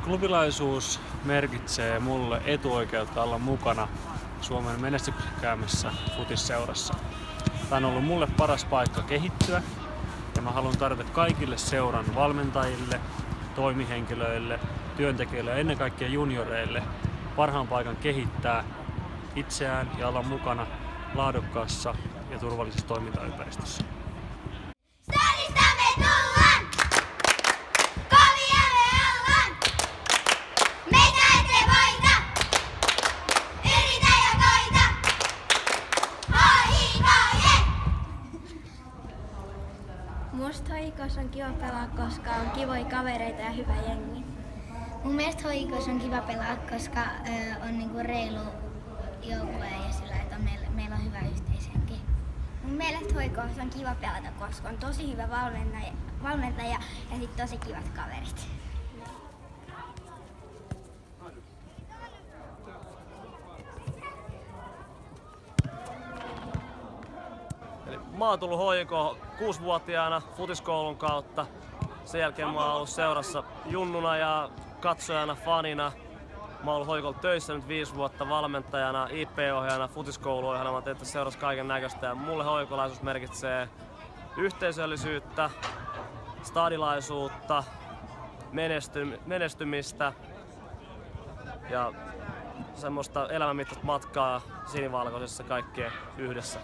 Klubilaisuus merkitsee mulle etuoikeutta olla mukana Suomen menestyksekkäämmässä futisseurassa. Tämä on ollut mulle paras paikka kehittyä ja mä haluan tarjota kaikille seuran valmentajille, toimihenkilöille, työntekijöille ja ennen kaikkea junioreille parhaan paikan kehittää itseään ja olla mukana laadukkaassa ja turvallisessa toimintaympäristössä. Musta HIK:s on kiva pelaa, koska on kivoja kavereita ja hyvä jengi. Mun mielestä HIK:s on kiva pelaa, koska on niinku reilu joukkue ja sillä, että meillä on hyvä yhteishenki. Mun mielestä HIK:s on kiva pelata, koska on tosi hyvä valmentaja ja sit tosi kivat kaverit. Mä oon tullut HJK 6-vuotiaana futiskoulun kautta. Sen jälkeen mä oon ollut seurassa junnuna ja katsojana, fanina. Mä oon ollut HJK:lla töissä nyt 5 vuotta valmentajana, IP-ohjaajana, futiskouluohjaajana. Mä oon tehnyt seurassa kaiken näköistä ja mulle HJK-laisuus merkitsee yhteisöllisyyttä, stadilaisuutta, menestymistä ja semmoista elämänmittaista matkaa sinivalkoisessa kaikkien yhdessä.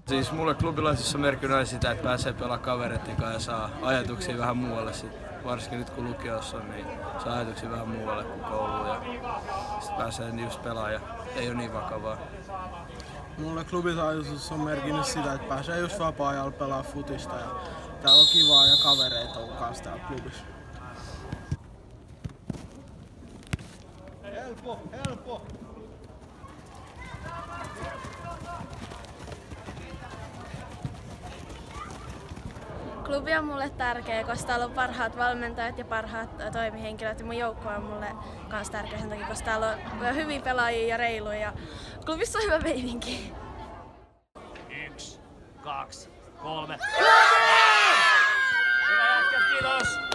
Siis mulle klubilaisuus on merkinnyt sitä, että pääsee pelaamaan kavereiden kanssa ja saa ajatuksia vähän muualle. Varsinkin nyt kun lukiossa on, niin saa ajatuksia vähän muualle kuin kouluun ja sitten pääsee just pelaamaan ja ei ole niin vakavaa. Mulle klubilaisuus on merkinnyt sitä, että pääsee just vapaa-ajalla pelaa futista ja täällä on kivaa ja kavereita on kanssa täällä klubissa. Helppo! Klubi on mulle tärkeä, koska täällä on parhaat valmentajat ja parhaat toimihenkilöt. Ja mun joukko on mulle kans tärkeä sen takia, koska täällä on hyviä pelaajia ja reiluja. Ja klubissa on hyvä meininki. 1, 2, 3. Hyvä jätkät, kiitos!